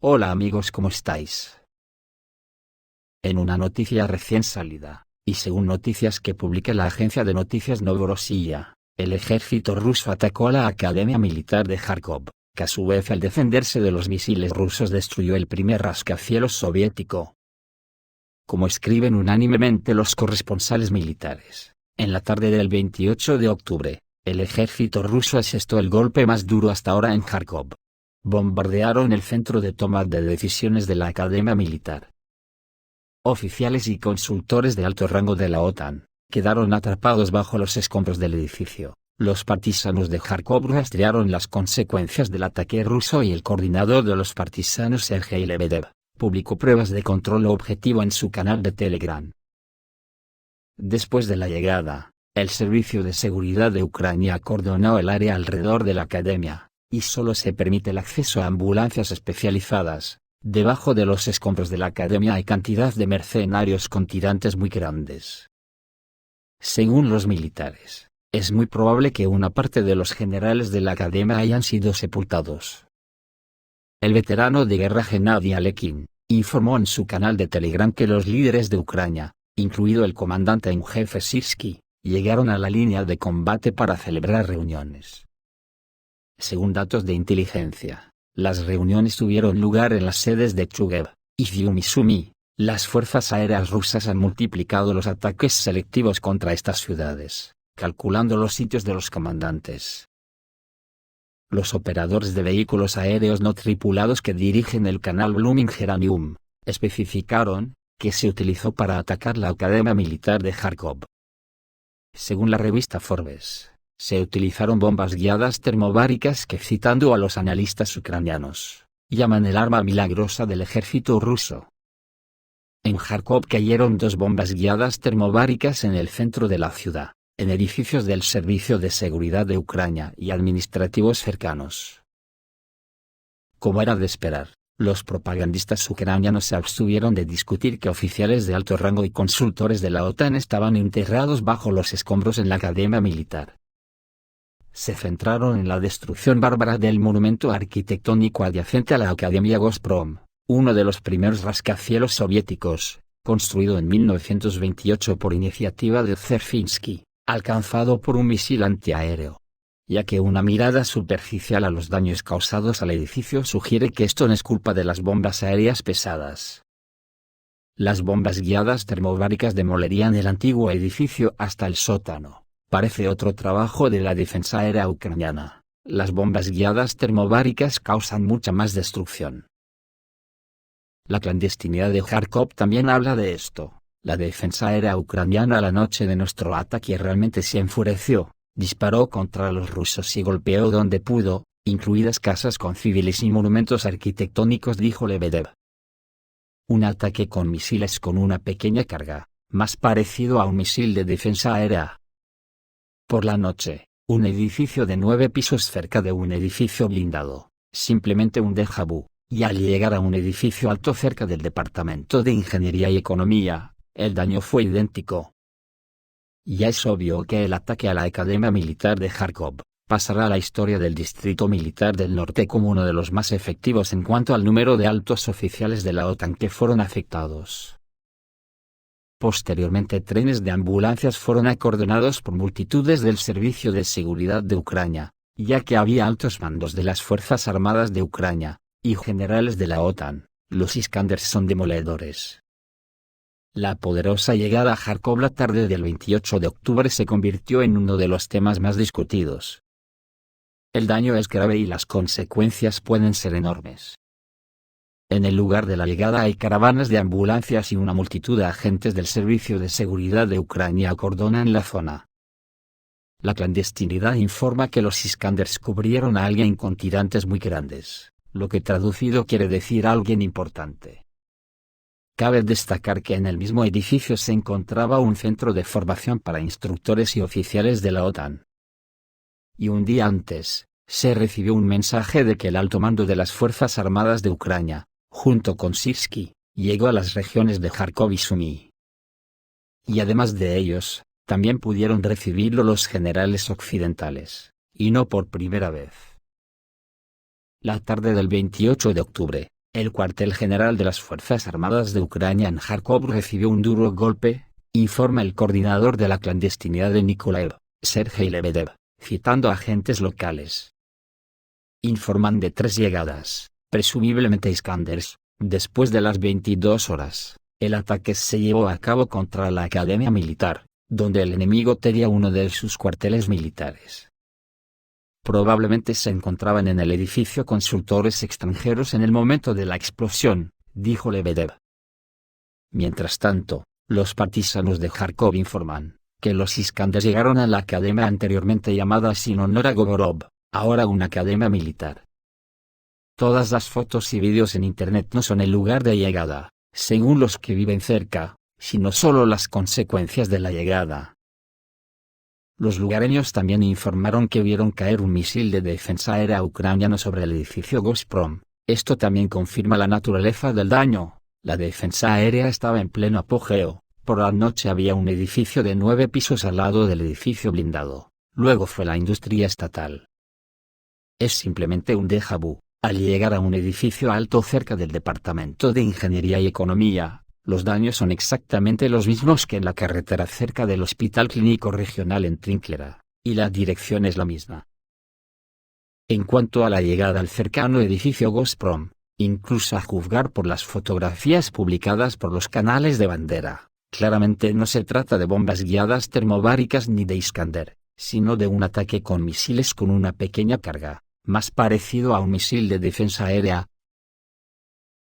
Hola amigos, ¿cómo estáis? En una noticia recién salida, y según noticias que publica la agencia de noticias Novorossiya, el ejército ruso atacó a la Academia Militar de Kharkov, que a su vez al defenderse de los misiles rusos destruyó el primer rascacielos soviético. Como escriben unánimemente los corresponsales militares, en la tarde del 28 de octubre, el ejército ruso asestó el golpe más duro hasta ahora en Kharkov. Bombardearon el centro de toma de decisiones de la Academia Militar. Oficiales y consultores de alto rango de la OTAN quedaron atrapados bajo los escombros del edificio. Los partisanos de Kharkov rastrearon las consecuencias del ataque ruso y el coordinador de los partisanos Sergei Lebedev publicó pruebas de control objetivo en su canal de Telegram. Después de la llegada, el Servicio de Seguridad de Ucrania acordonó el área alrededor de la academia, y solo se permite el acceso a ambulancias especializadas. Debajo de los escombros de la academia hay cantidad de mercenarios con tirantes muy grandes. Según los militares, es muy probable que una parte de los generales de la academia hayan sido sepultados. El veterano de guerra Gennady Alekin informó en su canal de Telegram que los líderes de Ucrania, incluido el comandante en jefe Sirsky, llegaron a la línea de combate para celebrar reuniones. Según datos de inteligencia, las reuniones tuvieron lugar en las sedes de Chuguev y Fium y Sumy. Las fuerzas aéreas rusas han multiplicado los ataques selectivos contra estas ciudades, calculando los sitios de los comandantes. Los operadores de vehículos aéreos no tripulados que dirigen el canal Blooming Geranium especificaron que se utilizó para atacar la Academia Militar de Kharkov. Según la revista Forbes, se utilizaron bombas guiadas termobáricas que, citando a los analistas ucranianos, llaman el arma milagrosa del ejército ruso. En Kharkov cayeron 2 bombas guiadas termobáricas en el centro de la ciudad, en edificios del Servicio de Seguridad de Ucrania y administrativos cercanos. Como era de esperar, los propagandistas ucranianos se abstuvieron de discutir que oficiales de alto rango y consultores de la OTAN estaban enterrados bajo los escombros en la academia militar. Se centraron en la destrucción bárbara del monumento arquitectónico adyacente a la Academia Gazprom, uno de los primeros rascacielos soviéticos, construido en 1928 por iniciativa de Dzerzhinsky, alcanzado por un misil antiaéreo. Ya que una mirada superficial a los daños causados al edificio sugiere que esto no es culpa de las bombas aéreas pesadas. Las bombas guiadas termobáricas demolerían el antiguo edificio hasta el sótano. Parece otro trabajo de la defensa aérea ucraniana. Las bombas guiadas termobáricas causan mucha más destrucción. La clandestinidad de Kharkov también habla de esto. La defensa aérea ucraniana la noche de nuestro ataque realmente se enfureció, disparó contra los rusos y golpeó donde pudo, incluidas casas con civiles y monumentos arquitectónicos, dijo Lebedev. Un ataque con misiles con una pequeña carga, más parecido a un misil de defensa aérea. Por la noche, un edificio de 9 pisos cerca de un edificio blindado, simplemente un déjà vu, y al llegar a un edificio alto cerca del Departamento de Ingeniería y Economía, el daño fue idéntico. Ya es obvio que el ataque a la Academia Militar de Kharkov pasará a la historia del Distrito Militar del Norte como uno de los más efectivos en cuanto al número de altos oficiales de la OTAN que fueron afectados. Posteriormente, trenes de ambulancias fueron acordonados por multitudes del Servicio de Seguridad de Ucrania, ya que había altos mandos de las Fuerzas Armadas de Ucrania y generales de la OTAN. Los Iskanders son demoledores. La poderosa llegada a Kharkov la tarde del 28 de octubre se convirtió en uno de los temas más discutidos. El daño es grave y las consecuencias pueden ser enormes. En el lugar de la llegada hay caravanas de ambulancias y una multitud de agentes del Servicio de Seguridad de Ucrania acordonan la zona. La clandestinidad informa que los Iskanders cubrieron a alguien con tirantes muy grandes, lo que traducido quiere decir alguien importante. Cabe destacar que en el mismo edificio se encontraba un centro de formación para instructores y oficiales de la OTAN. Y un día antes, se recibió un mensaje de que el alto mando de las Fuerzas Armadas de Ucrania, junto con Sirsky, llegó a las regiones de Kharkov y Sumy. Y además de ellos, también pudieron recibirlo los generales occidentales, y no por primera vez. La tarde del 28 de octubre, El cuartel general de las Fuerzas Armadas de Ucrania en Kharkov recibió un duro golpe, informa el coordinador de la clandestinidad de Nikolaev, Sergei Lebedev, citando a agentes locales. Informan de 3 llegadas, presumiblemente Iskanders, después de las 22 horas. El ataque se llevó a cabo contra la academia militar, donde el enemigo tenía uno de sus cuarteles militares. Probablemente se encontraban en el edificio consultores extranjeros en el momento de la explosión, dijo Lebedev. Mientras tanto, los partisanos de Kharkov informan que los Iskanders llegaron a la academia anteriormente llamada sin honor a Govorov, ahora una academia militar. Todas las fotos y vídeos en internet no son el lugar de llegada, según los que viven cerca, sino solo las consecuencias de la llegada. Los lugareños también informaron que vieron caer un misil de defensa aérea ucraniano sobre el edificio Gazprom. Esto también confirma la naturaleza del daño. La defensa aérea estaba en pleno apogeo. Por la noche había un edificio de 9 pisos al lado del edificio blindado. Luego fue la industria estatal. Es simplemente un déjà vu. Al llegar a un edificio alto cerca del Departamento de Ingeniería y Economía, los daños son exactamente los mismos que en la carretera cerca del Hospital Clínico Regional en Trinklera, y la dirección es la misma. En cuanto a la llegada al cercano edificio Gazprom, incluso a juzgar por las fotografías publicadas por los canales de bandera, claramente no se trata de bombas guiadas termobáricas ni de Iskander, sino de un ataque con misiles con una pequeña carga, más parecido a un misil de defensa aérea.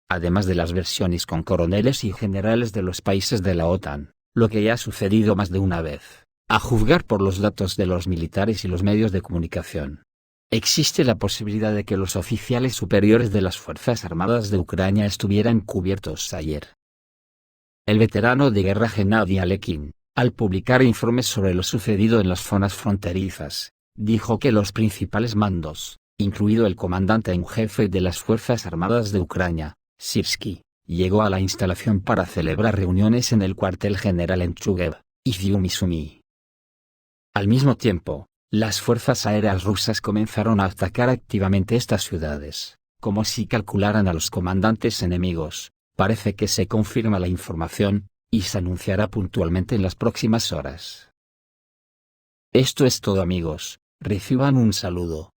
Además de las versiones con coroneles y generales de los países de la OTAN, lo que ya ha sucedido más de una vez, a juzgar por los datos de los militares y los medios de comunicación. Existe la posibilidad de que los oficiales superiores de las Fuerzas Armadas de Ucrania estuvieran cubiertos ayer. El veterano de guerra Gennady Alekin, al publicar informes sobre lo sucedido en las zonas fronterizas, dijo que los principales mandos, incluido el comandante en jefe de las Fuerzas Armadas de Ucrania, Sirsky, llegó a la instalación para celebrar reuniones en el cuartel general en Chugev, Izium y Sumy. Al mismo tiempo, las fuerzas aéreas rusas comenzaron a atacar activamente estas ciudades, como si calcularan a los comandantes enemigos. Parece que se confirma la información, y se anunciará puntualmente en las próximas horas. Esto es todo amigos, reciban un saludo.